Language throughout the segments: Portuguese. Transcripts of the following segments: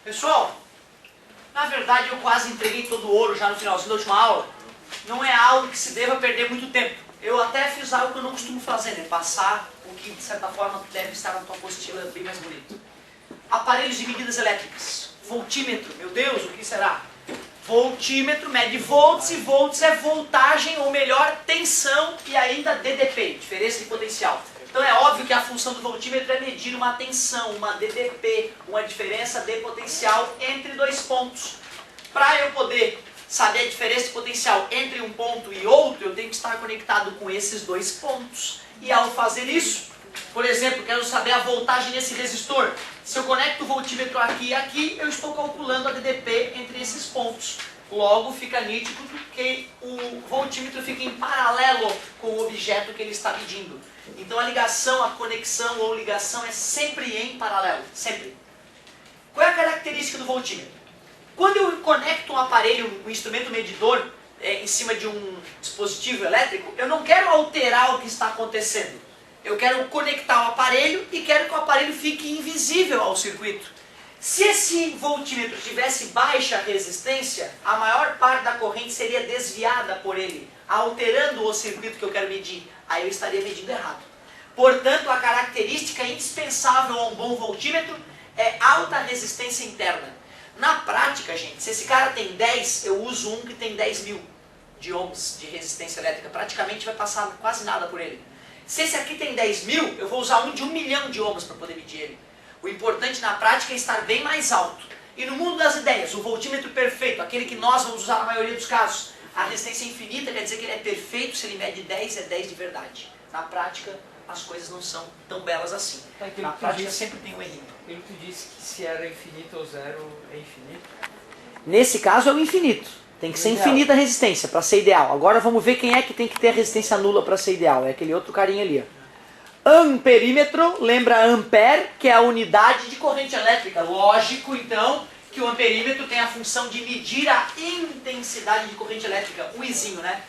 Pessoal, na verdade eu quase entreguei todo o ouro já no finalzinho da última aula. Não é algo que se deva perder muito tempo. Eu até fiz algo que eu não costumo fazer, né? Passar o que de certa forma deve estar na tua apostila bem mais bonito. Aparelhos de medidas elétricas. Voltímetro, meu Deus, o que será? Voltímetro mede volts e volts é voltagem, ou melhor, tensão e ainda DDP, diferença de potencial. Então é óbvio que a função do voltímetro é medir uma tensão, uma DDP, uma diferença de potencial entre dois pontos. Para eu poder saber a diferença de potencial entre um ponto e outro, eu tenho que estar conectado com esses dois pontos. E ao fazer isso, por exemplo, quero saber a voltagem desse resistor. Se eu conecto o voltímetro aqui e aqui, eu estou calculando a DDP entre esses pontos. Logo, fica nítido que o voltímetro fica em paralelo com o objeto que ele está medindo. Então a ligação, a conexão ou ligação é sempre em paralelo, sempre. Qual é a característica do voltímetro? Quando eu conecto um aparelho, um instrumento medidor, em cima de um dispositivo elétrico, eu não quero alterar o que está acontecendo. Eu quero conectar o aparelho e quero que o aparelho fique invisível ao circuito. Se esse voltímetro tivesse baixa resistência, a maior parte da corrente seria desviada por ele, alterando o circuito que eu quero medir. Aí eu estaria medindo errado. Portanto, a característica indispensável a um bom voltímetro é alta resistência interna. Na prática, gente, se esse cara tem 10, eu uso um que tem 10.000 de ohms de resistência elétrica. Praticamente vai passar quase nada por ele. Se esse aqui tem 10.000, eu vou usar um de 1 milhão de ohms para poder medir ele. O importante na prática é estar bem mais alto. E no mundo das ideias, o voltímetro perfeito, aquele que nós vamos usar na maioria dos casos, a resistência infinita quer dizer que ele é perfeito, se ele mede 10, é 10 de verdade. Na prática, as coisas não são tão belas assim. Na prática sempre tem um errinho. Ele te disse que se era infinito ou zero, é infinito? Nesse caso é o infinito. Tem que ser infinita a resistência para ser ideal. Agora vamos ver quem é que tem que ter a resistência nula para ser ideal. É aquele outro carinha ali. Ó. Amperímetro, lembra ampere, que é a unidade de corrente elétrica. Lógico, então, que o amperímetro tem a função de medir a intensidade de corrente elétrica. Um izinho, né?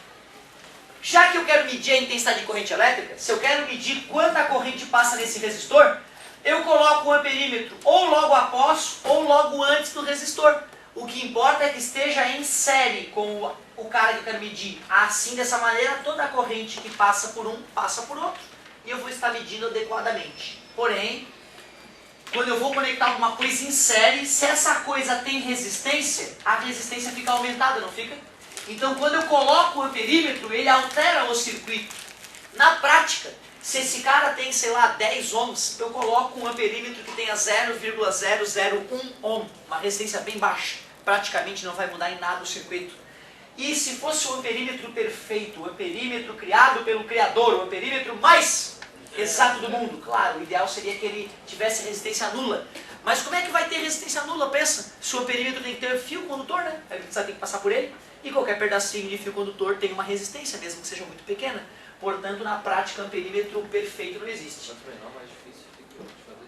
Já que eu quero medir a intensidade de corrente elétrica, se eu quero medir quanta corrente passa nesse resistor, eu coloco o amperímetro ou logo após ou logo antes do resistor. O que importa é que esteja em série com o cara que eu quero medir. Assim, dessa maneira, toda a corrente que passa por um, passa por outro. E eu vou estar medindo adequadamente. Porém, quando eu vou conectar alguma coisa em série, se essa coisa tem resistência, a resistência fica aumentada, não fica? Então, quando eu coloco o amperímetro, ele altera o circuito. Na prática, se esse cara tem, sei lá, 10 ohms, eu coloco um amperímetro que tenha 0,001 ohm, uma resistência bem baixa. Praticamente não vai mudar em nada o circuito. E se fosse o amperímetro perfeito, o amperímetro criado pelo Criador, o amperímetro mais exato do mundo, claro, o ideal seria que ele tivesse resistência nula. Mas como é que vai ter resistência nula, pensa? Se o amperímetro tem que ter fio condutor, né? Vai precisar ter que passar por ele. E qualquer pedacinho de fio condutor tem uma resistência, mesmo que seja muito pequena. Portanto, na prática, o amperímetro perfeito não existe. Quanto menor, mais difícil fica de fazer.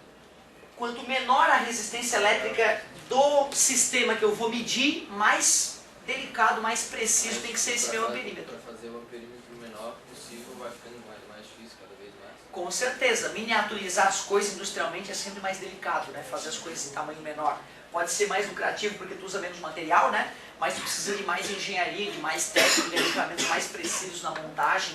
Quanto menor a resistência elétrica do sistema que eu vou medir, mais delicado, mais preciso tem que ser esse meu amperímetro. Para fazer o amperímetro menor possível, vai ficando mais difícil cada vez mais. Com certeza, miniaturizar as coisas industrialmente é sempre mais delicado, né? Fazer as coisas em tamanho menor. Pode ser mais lucrativo porque tu usa menos material, né? Mas tu precisa de mais engenharia, de mais técnica, de equipamentos mais precisos na montagem.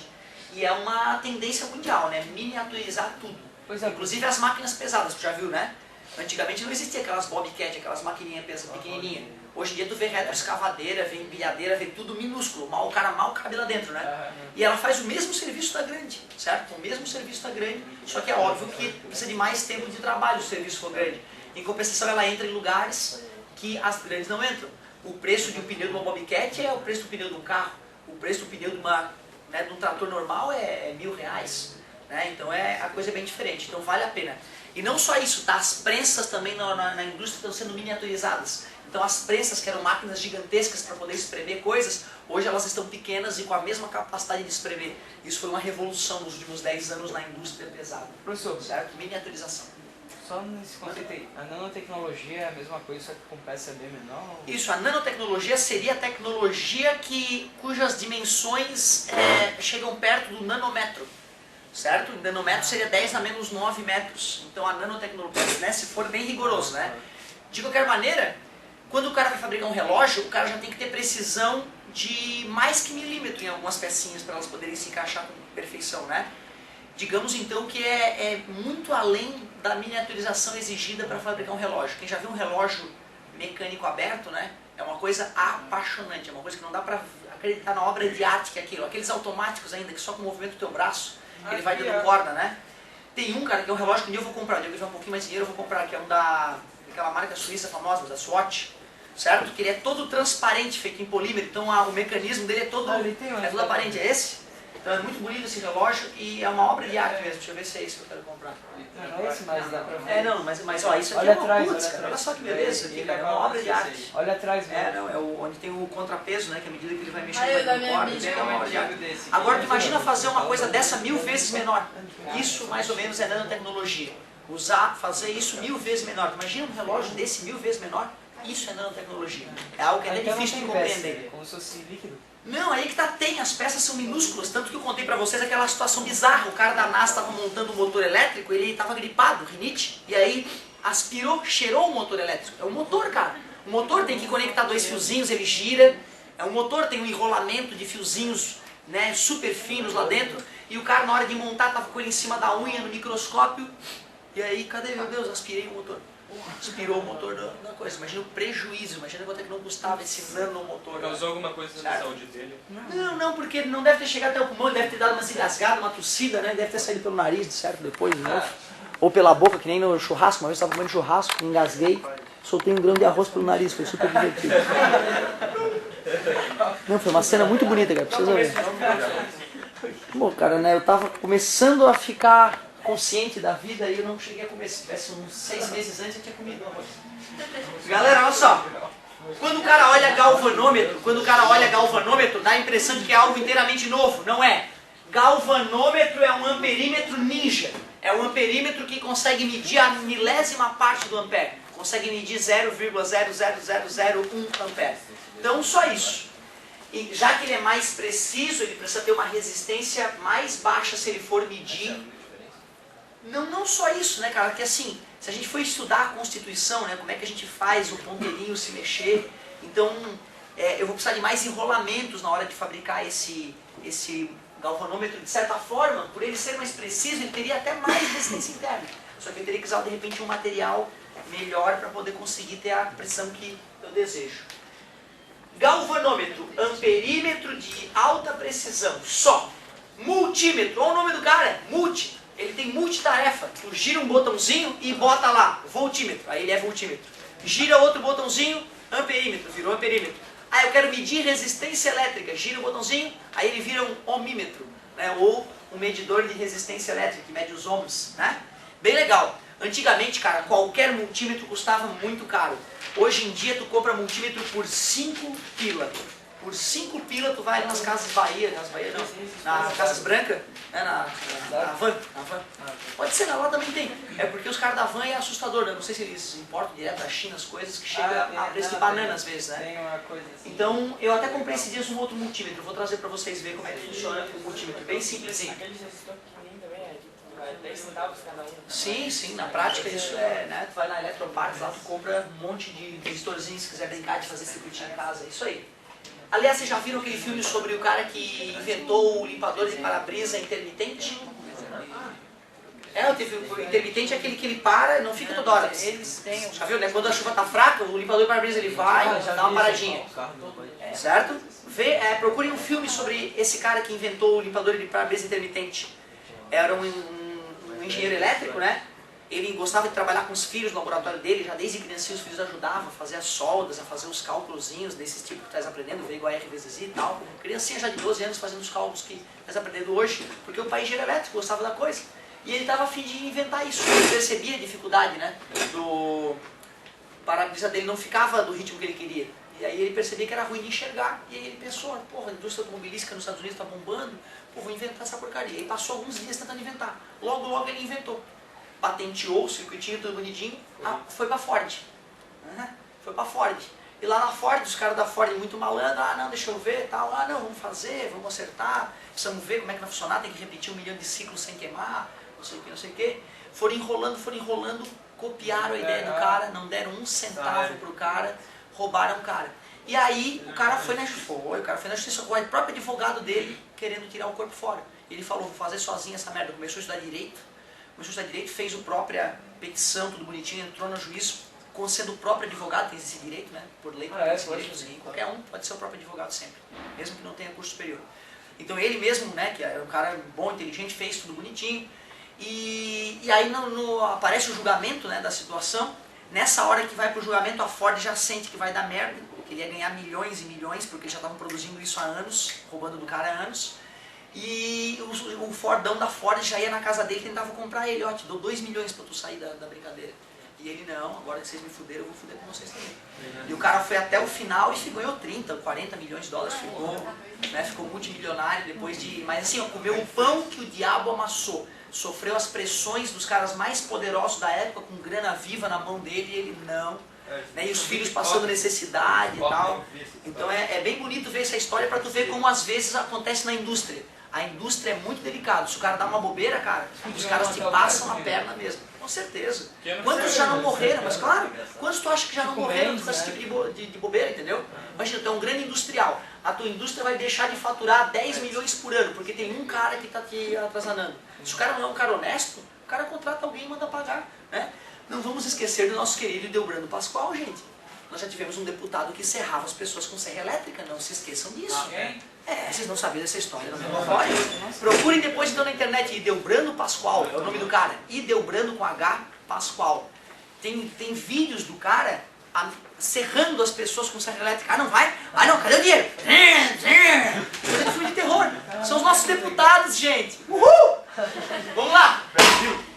E é uma tendência mundial, né? Miniaturizar tudo. Pois é. Inclusive as máquinas pesadas, tu já viu, né? Antigamente não existia aquelas bobcat, aquelas maquininhas pequenininhas. Hoje em dia tu vê retroescavadeira, vê empilhadeira, vê tudo minúsculo. O cara mal cabe lá dentro, né? E ela faz o mesmo serviço da grande, certo? O mesmo serviço da grande, só que é óbvio que precisa de mais tempo de trabalho se o serviço for grande. Em compensação, ela entra em lugares que as grandes não entram. O preço de um pneu de uma bobcat é o preço do pneu de um carro. O preço do pneu de um trator normal é R$1.000. Né? Então a coisa é bem diferente. Então vale a pena. E não só isso, tá? As prensas também na indústria estão sendo miniaturizadas. Então as prensas, que eram máquinas gigantescas para poder espremer coisas, hoje elas estão pequenas e com a mesma capacidade de espremer. Isso foi uma revolução nos últimos 10 anos na indústria pesada. Professor, Certo? Miniaturização. só nesse conceito aí, a nanotecnologia é a mesma coisa, só que com peça bem menor? Isso, a nanotecnologia seria a tecnologia cujas dimensões chegam perto do nanômetro. certo? Em nanômetro seria 10 a menos 9 metros. Então a nanotecnologia, né, se for bem rigoroso, né? De qualquer maneira, quando o cara vai fabricar um relógio, o cara já tem que ter precisão de mais que milímetro em algumas pecinhas para elas poderem se encaixar com perfeição, né? Digamos então que é muito além da miniaturização exigida para fabricar um relógio. Quem já viu um relógio mecânico aberto, né? É uma coisa apaixonante, é uma coisa que não dá para acreditar na obra de arte que é aquilo. Aqueles automáticos ainda, que só com o movimento do teu braço, ele vai dando corda, né? Tem um, cara, que é um relógio que um dia eu vou comprar, um dia eu tiver um pouquinho mais de dinheiro eu vou comprar, que é um daquela marca suíça famosa, da Swatch, certo? Que ele é todo transparente, feito em polímero, então o mecanismo dele é todo, todo aparente, é esse? Então é muito bonito esse relógio e é uma obra de arte mesmo. Deixa eu ver se é esse que eu quero comprar. Não é esse, mas dá pra ver. É, não, mas ó, isso aqui Olha é uma atrás, putz, olha cara. atrás. Olha só que beleza aqui, cara. É uma obra de arte. Olha atrás, É, velho. não, é onde tem o contrapeso, né? Que à medida que ele vai mexendo, Ah, eu da vai minha dando corda, mídia, é uma obra de arte. Agora tu imagina fazer uma coisa dessa 1000 vezes menor. Isso mais ou menos é nanotecnologia. Fazer isso 1000 vezes menor. Tu imagina um relógio desse 1000 vezes menor? Isso é nanotecnologia. É algo que é Então não difícil de tem compreender. peça, como se fosse líquido. Não, aí que tá, tem, as peças são minúsculas, tanto que eu contei pra vocês aquela situação bizarra, o cara da NASA estava montando um motor elétrico, ele estava gripado, rinite, e aí aspirou, cheirou o motor elétrico. É um motor, cara. O motor tem que conectar 2 fiozinhos, ele gira, é um motor, tem um enrolamento de fiozinhos, né, super finos lá dentro, e o cara na hora de montar tava com ele em cima da unha no microscópio, e aí, cadê, meu Deus, aspirei o motor. Aspirou o motor da coisa. Imagina o prejuízo, imagina quanto é que não custava esse nanomotor. Causou alguma coisa na saúde dele? Não, porque ele não deve ter chegado até o pulmão, ele deve ter dado umas engasgadas, uma tossida, né? Deve ter saído pelo nariz, de certo, depois de novo. Ou pela boca, que nem no churrasco. Uma vez eu estava comendo churrasco, engasguei, soltei um grão de arroz pelo nariz, foi super divertido. Não, foi uma cena muito bonita, cara, precisa ver. Bom, cara, né, eu tava começando a ficar consciente da vida e eu não cheguei a comer. Se tivesse uns 6 meses antes eu tinha comido uma coisa. Galera, olha só. Quando o cara olha galvanômetro, dá a impressão de que é algo inteiramente novo. Não é. Galvanômetro é um amperímetro ninja. É um amperímetro que consegue medir a milésima parte do ampere. Consegue medir 0,00001 ampere. Então, só isso. E já que ele é mais preciso, ele precisa ter uma resistência mais baixa se ele for medir. Não só isso, né, cara? Porque assim, se a gente for estudar a Constituição, né, como é que a gente faz o ponteirinho se mexer, então eu vou precisar de mais enrolamentos na hora de fabricar esse galvanômetro. De certa forma, por ele ser mais preciso, ele teria até mais resistência interna. Só que eu teria que usar, de repente, um material melhor para poder conseguir ter a precisão que eu desejo. Galvanômetro, amperímetro de alta precisão, só. Multímetro, olha o nome do cara, multi. Ele tem multitarefa. Tu gira um botãozinho e bota lá, voltímetro. Aí ele é voltímetro. Gira outro botãozinho, amperímetro, virou amperímetro. Ah, eu quero medir resistência elétrica. Gira o botãozinho, aí ele vira um ohmímetro, né? Ou um medidor de resistência elétrica, que mede os ohms, né? Bem legal. Antigamente, cara, qualquer multímetro custava muito caro. Hoje em dia tu compra multímetro por 5 pila. Por 5 pila tu vai nas Casas Bahia, nas Casas Brancas, né, na Van. Pode ser, lá também tem. É porque os caras da Van é assustador, né? Não sei se eles importam direto da China as coisas que chegam a preço de banana às vezes, né? Tem uma coisa assim. Então, eu até comprei esses dias um outro multímetro. Vou trazer pra vocês verem como é que funciona o multímetro. Bem simplesinho. Aquele resistor pequenininho também é tipo 10 centavos cada um. Sim, na prática isso é, né? Tu vai na Eletroparts lá, tu compra um monte de resistorzinhos se quiser brincar de fazer circuitinho em casa, é isso aí. Aliás, vocês já viram aquele filme sobre o cara que inventou o limpador de para-brisa intermitente? O intermitente é aquele que ele para, não fica toda hora. Eles têm. Já viu, né? Quando a chuva tá fraca, o limpador de para-brisa ele vai, dá uma paradinha. Certo? Procurem um filme sobre esse cara que inventou o limpador de para-brisa intermitente. Era um engenheiro elétrico, né? Ele gostava de trabalhar com os filhos no laboratório dele, já desde criancinha os filhos ajudavam a fazer as soldas, a fazer os cálculozinhos desses tipos que tu estás aprendendo, V igual a R vezes I e tal. Criancinha já de 12 anos fazendo os cálculos que estás aprendendo hoje, porque o pai engenheiro elétrico gostava da coisa. E ele estava a fim de inventar isso, ele percebia a dificuldade, né? O para-brisa dele não ficava do ritmo que ele queria. E aí ele percebia que era ruim de enxergar, e aí ele pensou, porra, a indústria automobilística nos Estados Unidos está bombando, pô, vou inventar essa porcaria. E aí passou alguns dias tentando inventar, logo ele inventou. Patenteou o circuitinho tudo bonitinho, foi para Ford. Foi para Ford. E lá na Ford, os caras da Ford muito malandro, ah não, deixa eu ver, tal, ah não, vamos fazer, vamos acertar, precisamos ver como é que vai funcionar, tem que repetir 1 milhão de ciclos sem queimar, não sei o que, não sei o que. Foram enrolando, copiaram a ideia do cara, não deram um centavo pro cara, roubaram o cara. E aí o cara foi na justiça com o próprio advogado dele querendo tirar o corpo fora. Ele falou, vou fazer sozinho essa merda, começou a estudar direito, fez a própria petição, tudo bonitinho, entrou no juízo, sendo o próprio advogado, tem esse direito, né? Por lei, tem esse direito, sim. Qualquer um pode ser o próprio advogado sempre, mesmo que não tenha curso superior. Então ele mesmo, né, que é um cara bom, inteligente, fez tudo bonitinho. E aí aparece o julgamento, né, da situação. Nessa hora que vai pro julgamento, a Ford já sente que vai dar merda, que ele ia ganhar milhões e milhões, porque já estavam produzindo isso há anos, roubando do cara há anos. E o Fordão da Ford já ia na casa dele e tentava comprar ele, ó, te dou 2 milhões pra tu sair da brincadeira. E ele, não, agora que vocês me fuderam, eu vou fuder com vocês também. E o cara foi até o final e ganhou 30, 40 milhões de dólares, ficou multimilionário depois de... Mas assim, ó, comeu o pão que o diabo amassou. Sofreu as pressões dos caras mais poderosos da época, com grana viva na mão dele, e ele não. Né, e os filhos passando necessidade e tal. Então é bem bonito ver essa história para tu ver como às vezes acontece na indústria. A indústria é muito delicada. Se o cara dá uma bobeira, cara, os caras te passam a perna mesmo. Com certeza. Quantos já não morreram? Mas claro, quantos tu acha que já não morreram com esse tipo de bobeira, entendeu? Imagina, tu é um grande industrial. A tua indústria vai deixar de faturar 10 milhões por ano, porque tem um cara que está te atazanando. Se o cara não é um cara honesto, o cara contrata alguém e manda pagar, né? Não vamos esquecer do nosso querido Delbrando Pascoal, gente. Nós já tivemos um deputado que serrava as pessoas com serra elétrica, não se esqueçam disso. Vocês não sabiam dessa história, não me procurem depois então na internet, Idelbrando Pascoal, é o nome do cara. Idelbrando com H, Pascoal. Tem vídeos do cara serrando as pessoas com serra elétrica. Ah, não vai? Ah, não, cadê o dinheiro? Coisa de filme de terror. São os nossos deputados, gente. Uhul! Vamos lá.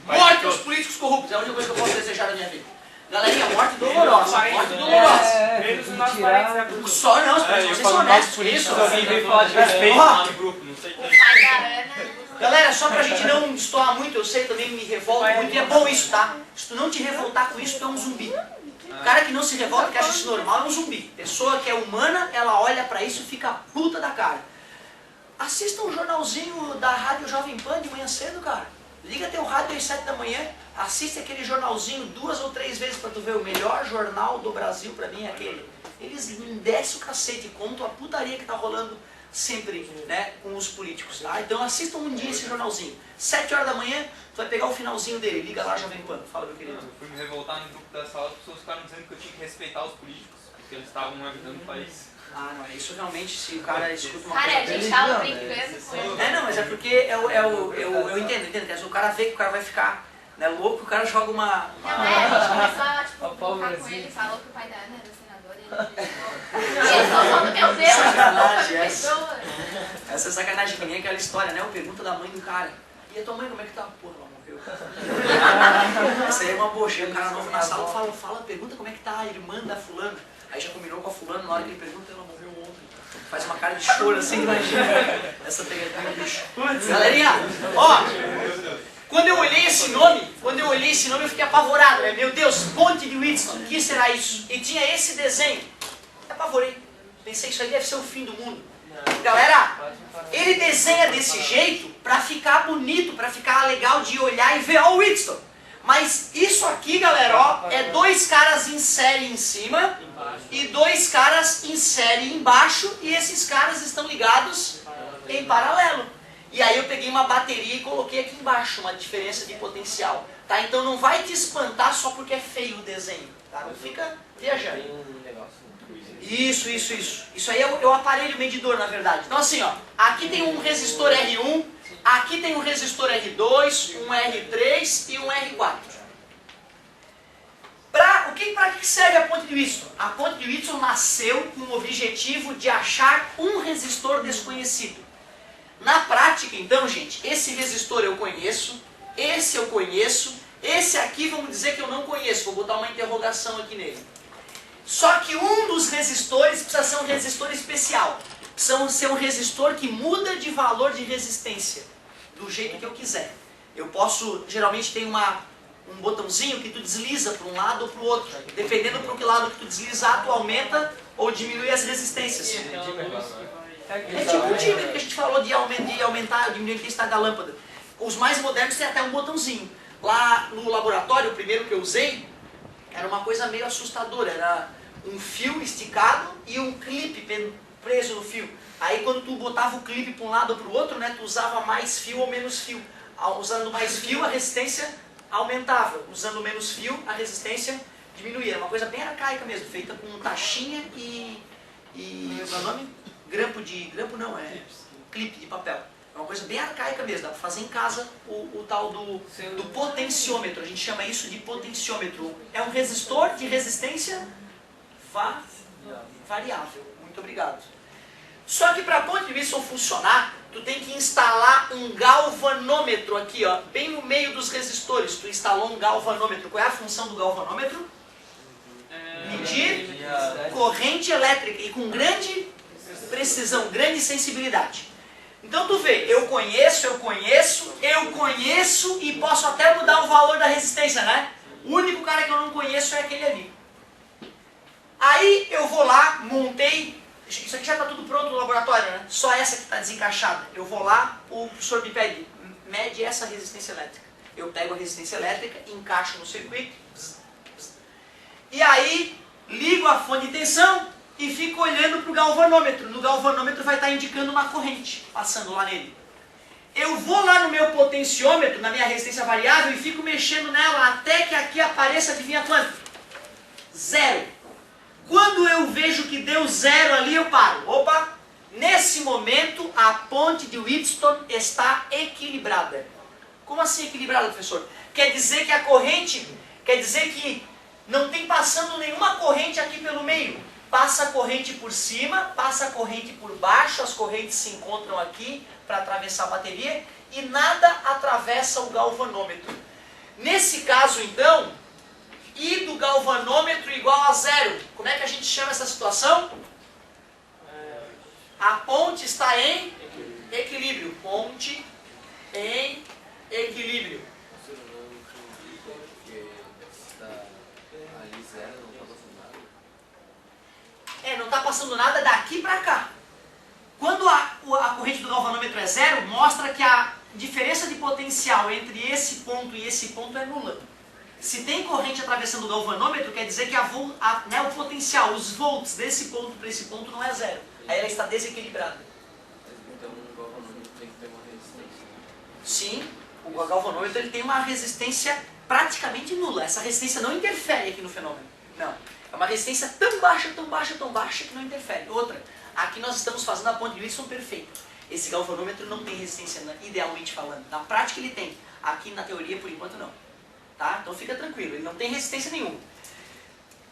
Morte aos políticos corruptos. É a única coisa que eu posso desejar na minha vida. Galerinha, morte dolorosa. Morte dolorosa. Menos os nossos parentes, né? Só não, vocês são honestos. Isso. Alguém veio falar de respeito lá no grupo, não sei quem. Galera, só pra gente não destoar muito, eu sei também me revolto muito, e é bom isso, tá? Se tu não te revoltar com isso, tu é um zumbi. O cara que não se revolta, que acha isso normal, é um zumbi. Pessoa que é humana, ela olha pra isso e fica puta da cara. Assista um jornalzinho da Rádio Jovem Pan de manhã cedo, cara. Liga teu rádio às 7 da manhã, assiste aquele jornalzinho 2 ou 3 vezes pra tu ver. O melhor jornal do Brasil pra mim é aquele. Eles descem o cacete e contam a putaria que tá rolando sempre, né, com os políticos, tá? Então assistam um dia esse jornalzinho. 7 horas da manhã, tu vai pegar o finalzinho dele, liga lá, Jovem Pan. Fala, meu querido. Eu fui me revoltar no grupo da sala, as pessoas ficaram dizendo que eu tinha que respeitar os políticos, porque eles estavam ajudando o país. Ah, não, isso realmente, se o cara escuta uma Cara, coisa... a gente tava brincando com ele. Não, mas é porque eu entendo. O cara vê que o cara vai ficar, né, louco, o cara joga uma... Não, a gente começou a, tipo, brincar com ele, falou que o pai da Ana era senador e ele falou, meu Deus, Sacanagem, essa pessoa. Essa é sacanagem, que nem aquela história, né? Pergunta da mãe do cara. E a tua mãe, como é que tá? Porra, ela morreu. Essa aí é uma boa. Chega um cara novo na sala, pergunta como é que tá a irmã da fulana. Aí já combinou com a fulana, na hora que ele pergunta, ela morreu ontem. Faz uma cara de choro assim, imagina. Essa pegadinha do bicho. Galerinha, ó, quando eu olhei esse nome, eu fiquei apavorado, né? Meu Deus, Ponte de Whitson, o que será isso? E tinha esse desenho. Eu apavorei. Pensei, isso aí deve ser o fim do mundo. Galera, ele desenha desse jeito pra ficar bonito, pra ficar legal de olhar e ver, ó, o Whitson. Mas isso aqui, galera, ó, é 2 caras em série em cima e 2 caras em série embaixo, e esses caras estão ligados em paralelo. E aí eu peguei uma bateria e coloquei aqui embaixo, uma diferença de potencial. Tá? Então não vai te espantar só porque é feio o desenho. Tá? Não fica viajando. Isso. Isso aí é o aparelho medidor, na verdade. Então assim, ó, aqui tem um resistor R1, aqui tem um resistor R2, um R3 e um R4. Para que serve a ponte de Whitson? A ponte de Whitson nasceu com o objetivo de achar um resistor desconhecido. Na prática, então, gente, esse resistor eu conheço, esse eu conheço, esse aqui vamos dizer que eu não conheço, vou botar uma interrogação aqui nele. Só que um dos resistores precisa ser um resistor especial. Precisa ser um resistor que muda de valor de resistência, do jeito que eu quiser. Eu posso, geralmente tem um botãozinho que tu desliza para um lado ou para o outro. Dependendo para que lado que tu deslizar, tu aumenta ou diminui as resistências. É tipo um dimmer que a gente falou de aumentar, diminuir a intensidade da lâmpada. Os mais modernos têm até um botãozinho. Lá no laboratório, o primeiro que eu usei, era uma coisa meio assustadora. Era um fio esticado e um clipe preso no fio. Aí quando tu botava o clipe para um lado ou para o outro, né, tu usava mais fio ou menos fio. Usando mais fio, a resistência aumentava. Usando menos fio, a resistência diminuía. Era uma coisa bem arcaica mesmo, feita com taxinha e qual é o nome? Grampo não, é clipe de papel. É uma coisa bem arcaica mesmo, dá para fazer em casa o tal do potenciômetro. A gente chama isso de potenciômetro. É um resistor de resistência variável. Muito obrigado. Só que para a ponte de Wilson funcionar, tu tem que instalar um galvanômetro aqui, ó, bem no meio dos resistores. Tu instalou um galvanômetro. Qual é a função do galvanômetro? Medir corrente elétrica e com grande precisão, grande sensibilidade. Então tu vê, eu conheço e posso até mudar o valor da resistência, né? O único cara que eu não conheço é aquele ali. Aí eu vou lá, montei, isso aqui já está tudo pronto no laboratório, né? Só essa que está desencaixada. Eu vou lá, o professor me pede, mede essa resistência elétrica. Eu pego a resistência elétrica, encaixo no circuito, e aí ligo a fonte de tensão e fico olhando para o galvanômetro. No galvanômetro vai estar indicando uma corrente passando lá nele. Eu vou lá no meu potenciômetro, na minha resistência variável, e fico mexendo nela até que aqui apareça, adivinha quanto? 0. Quando eu vejo que deu 0 ali, eu paro. Opa! Nesse momento, a ponte de Wheatstone está equilibrada. Como assim equilibrada, professor? Quer dizer que a corrente, quer dizer que não tem passando nenhuma corrente aqui pelo meio. Passa a corrente por cima, passa a corrente por baixo, as correntes se encontram aqui para atravessar a bateria e nada atravessa o galvanômetro. Nesse caso, então, I do galvanômetro igual a 0. Como é que a gente chama essa situação? A ponte está em equilíbrio. Ponte em equilíbrio. Não está passando nada daqui para cá. Quando a corrente do galvanômetro é 0, mostra que a diferença de potencial entre esse ponto e esse ponto é nula. Se tem corrente atravessando o galvanômetro, quer dizer que o potencial, os volts desse ponto para esse ponto não é 0. Aí ela está desequilibrada. Então o galvanômetro tem que ter uma resistência. Sim, o galvanômetro ele tem uma resistência praticamente nula. Essa resistência não interfere aqui no fenômeno. Não. É uma resistência tão baixa que não interfere. Outra, aqui nós estamos fazendo a ponte de Wilson perfeita. Esse galvanômetro não tem resistência, idealmente falando. Na prática ele tem. Aqui na teoria, por enquanto, não. Tá? Então fica tranquilo, ele não tem resistência nenhuma.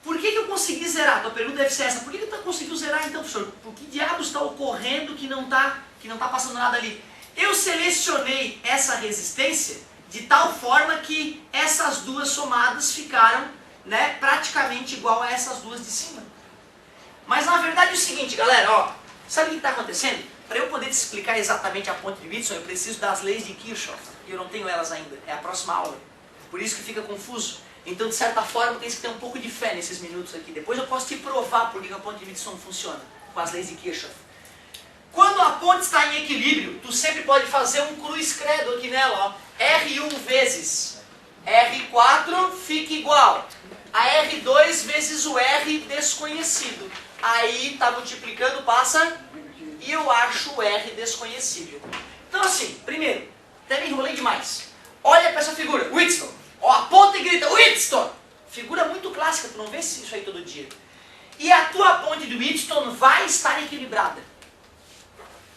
Por que eu consegui zerar? Tua pergunta deve ser essa. Por que tu conseguiu zerar então, professor? Por que diabos está ocorrendo que não está passando nada ali? Eu selecionei essa resistência de tal forma que essas duas somadas ficaram, né, praticamente igual a essas duas de cima. Mas na verdade é o seguinte, galera, ó, sabe o que está acontecendo? Para eu poder te explicar exatamente a ponte de Wheatstone, eu preciso das leis de Kirchhoff, e eu não tenho elas ainda, é a próxima aula. Por isso que fica confuso. Então, de certa forma, tem que ter um pouco de fé nesses minutos aqui. Depois eu posso te provar por que a ponte de Wheatstone funciona, com as leis de Kirchhoff. Quando a ponte está em equilíbrio, tu sempre pode fazer um cruz credo aqui nela, ó. R1 vezes R4 fica igual a R2 vezes o R desconhecido. Aí está multiplicando, passa, e eu acho o R desconhecido. Então assim, primeiro, até me enrolei demais. Olha para essa figura, Wheatstone. Ó, a ponte grita, Wheatstone. Figura muito clássica, tu não vê isso aí todo dia. E a tua ponte de Wheatstone vai estar equilibrada.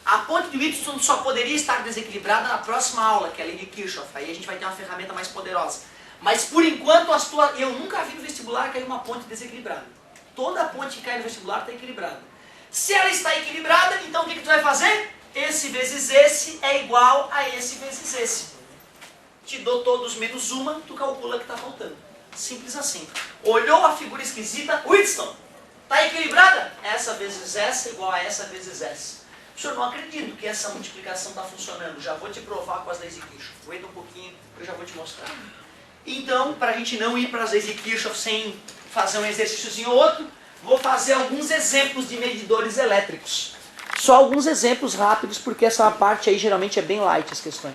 A ponte de Wheatstone só poderia estar desequilibrada na próxima aula, que é a lei de Kirchhoff. Aí a gente vai ter uma ferramenta mais poderosa. Mas por enquanto, eu nunca vi no vestibular cair uma ponte desequilibrada. Toda ponte que cai no vestibular está equilibrada. Se ela está equilibrada, então o que tu vai fazer? Esse vezes esse é igual a esse vezes esse. Te dou todos menos uma, tu calcula que está faltando. Simples assim. Olhou a figura esquisita, Wheatstone, está equilibrada? Essa vezes essa é igual a essa vezes essa. O senhor não acredito que essa multiplicação está funcionando. Já vou te provar com as leis de Kirchhoff. Aguenta um pouquinho, eu já vou te mostrar. Então, para a gente não ir para as leis de Kirchhoff sem fazer um exercíciozinho ou outro, vou fazer alguns exemplos de medidores elétricos. Só alguns exemplos rápidos, porque essa parte aí geralmente é bem light as questões.